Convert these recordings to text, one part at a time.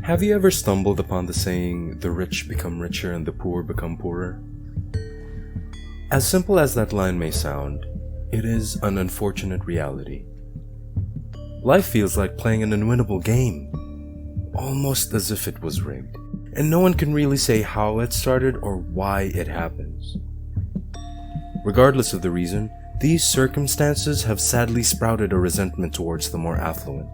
Have you ever stumbled upon the saying, the rich become richer and the poor become poorer? As simple as that line may sound, it is an unfortunate reality. Life feels like playing an unwinnable game, almost as if it was rigged, and no one can really say how it started or why it happens. Regardless of the reason, these circumstances have sadly sprouted a resentment towards the more affluent.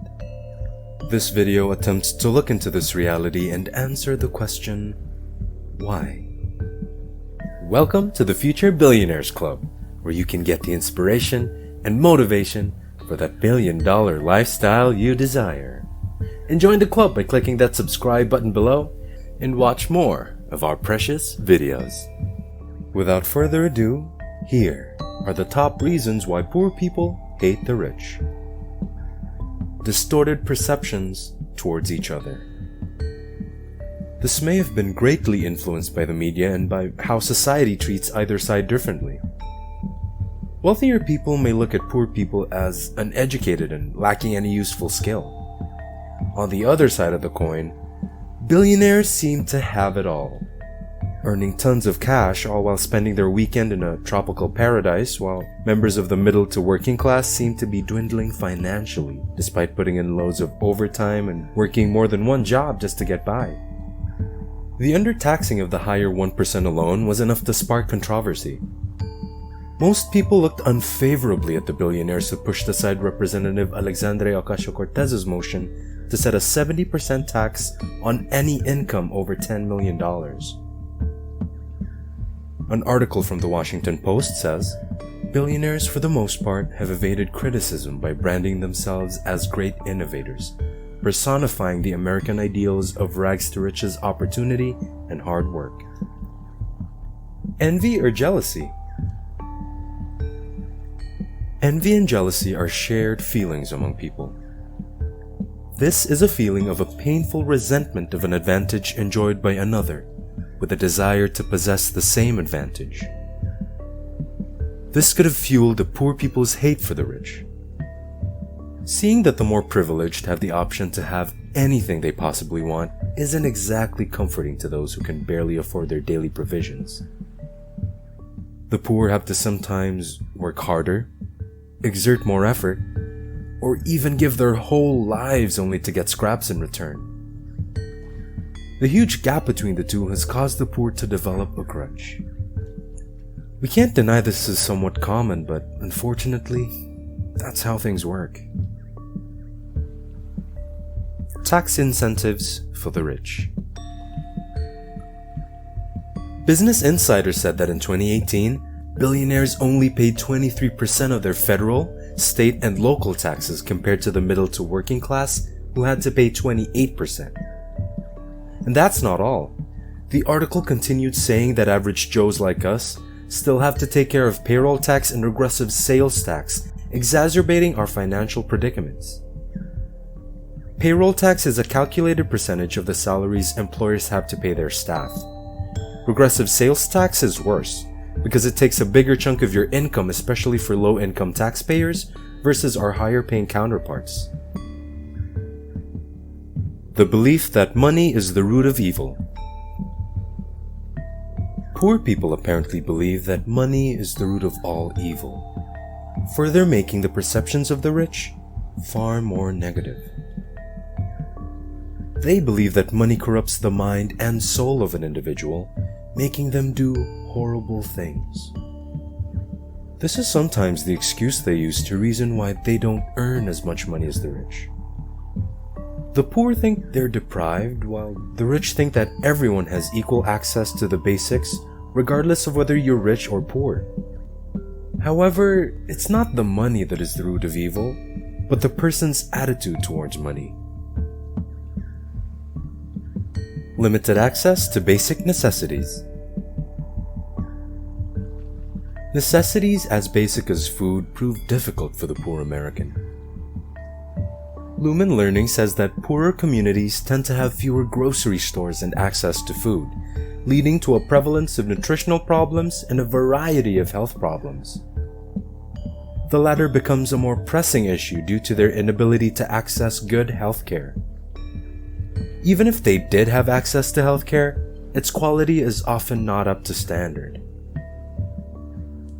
This video attempts to look into this reality and answer the question, why? Welcome to the Future Billionaires Club, where you can get the inspiration and motivation for that billion-dollar lifestyle you desire. And join the club by clicking that subscribe button below and watch more of our precious videos. Without further ado, here are the top reasons why poor people hate the rich. Distorted perceptions towards each other. This may have been greatly influenced by the media and by how society treats either side differently. Wealthier people may look at poor people as uneducated and lacking any useful skill. On the other side of the coin, billionaires seem to have it all, earning tons of cash all while spending their weekend in a tropical paradise, while members of the middle to working class seem to be dwindling financially, despite putting in loads of overtime and working more than one job just to get by. The undertaxing of the higher 1% alone was enough to spark controversy. Most people looked unfavorably at the billionaires who pushed aside Representative Alexandria Ocasio-Cortez's motion to set a 70% tax on any income over $10 million. An article from the Washington Post says, billionaires for the most part have evaded criticism by branding themselves as great innovators, personifying the American ideals of rags to riches opportunity and hard work. Envy or jealousy? Envy and jealousy are shared feelings among people. This is a feeling of a painful resentment of an advantage enjoyed by another, with a desire to possess the same advantage. This could have fueled the poor people's hate for the rich. Seeing that the more privileged have the option to have anything they possibly want isn't exactly comforting to those who can barely afford their daily provisions. The poor have to sometimes work harder, exert more effort, or even give their whole lives only to get scraps in return. The huge gap between the two has caused the poor to develop a grudge. We can't deny this is somewhat common, but unfortunately, that's how things work. Tax incentives for the rich. Business Insider said that in 2018, billionaires only paid 23% of their federal, state, and local taxes compared to the middle to working class, who had to pay 28%. And that's not all. The article continued saying that average Joes like us still have to take care of payroll tax and regressive sales tax, exacerbating our financial predicaments. Payroll tax is a calculated percentage of the salaries employers have to pay their staff. Regressive sales tax is worse, because it takes a bigger chunk of your income, especially for low-income taxpayers, versus our higher-paying counterparts. The belief that money is the root of evil. Poor people apparently believe that money is the root of all evil, further making the perceptions of the rich far more negative. They believe that money corrupts the mind and soul of an individual, making them do horrible things. This is sometimes the excuse they use to reason why they don't earn as much money as the rich. The poor think they're deprived, while the rich think that everyone has equal access to the basics, regardless of whether you're rich or poor. However, it's not the money that is the root of evil, but the person's attitude towards money. Limited access to basic necessities. Necessities as basic as food prove difficult for the poor American. Lumen Learning says that poorer communities tend to have fewer grocery stores and access to food, leading to a prevalence of nutritional problems and a variety of health problems. The latter becomes a more pressing issue due to their inability to access good health care. Even if they did have access to healthcare, its quality is often not up to standard.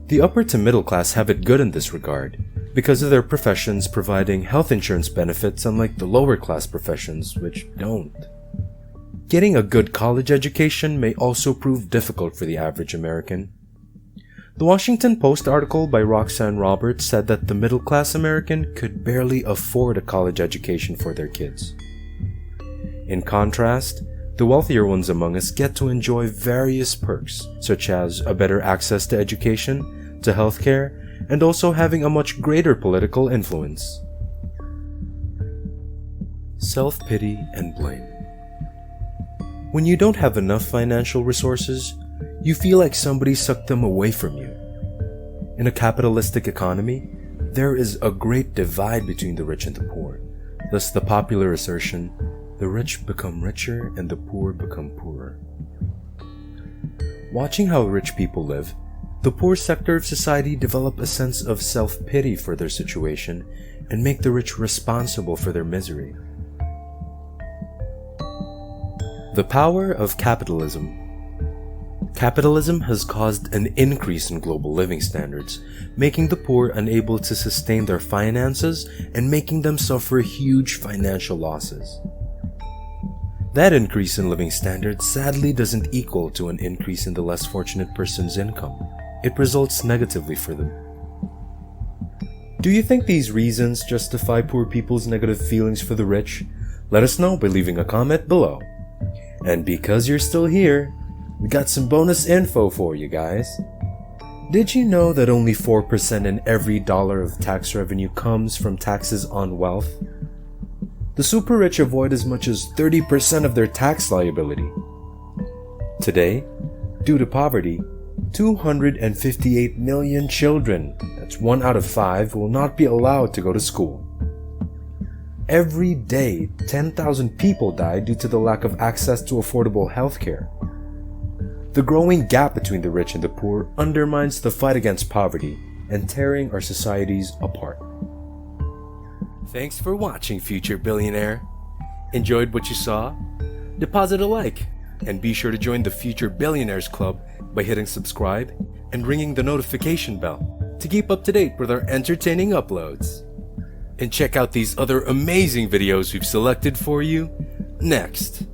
The upper to middle class have it good in this regard, because of their professions providing health insurance benefits, unlike the lower class professions which don't. Getting a good college education may also prove difficult for the average American. The Washington Post article by Roxanne Roberts said that the middle class American could barely afford a college education for their kids. In contrast, the wealthier ones among us get to enjoy various perks, such as a better access to education, to healthcare, and also having a much greater political influence. Self-pity and blame. When you don't have enough financial resources, you feel like somebody sucked them away from you. In a capitalistic economy, there is a great divide between the rich and the poor. Thus the popular assertion, the rich become richer and the poor become poorer. Watching how rich people live, the poor sector of society develop a sense of self-pity for their situation and make the rich responsible for their misery. The power of capitalism. Capitalism has caused an increase in global living standards, making the poor unable to sustain their finances and making them suffer huge financial losses. That increase in living standards sadly doesn't equal to an increase in the less fortunate person's income. It results negatively for them. Do you think these reasons justify poor people's negative feelings for the rich? Let us know by leaving a comment below. And because you're still here, we got some bonus info for you guys. Did you know that only 4% in every dollar of tax revenue comes from taxes on wealth? The super rich avoid as much as 30% of their tax liability. Today, due to poverty, 258 million children, that's 1 out of 5, will not be allowed to go to school. Every day, 10,000 people die due to the lack of access to affordable healthcare. The growing gap between the rich and the poor undermines the fight against poverty and tearing our societies apart. Thanks for watching, Future Billionaire. Enjoyed what you saw? Deposit a like, and be sure to join the Future Billionaires Club by hitting subscribe and ringing the notification bell to keep up to date with our entertaining uploads. And check out these other amazing videos we've selected for you next.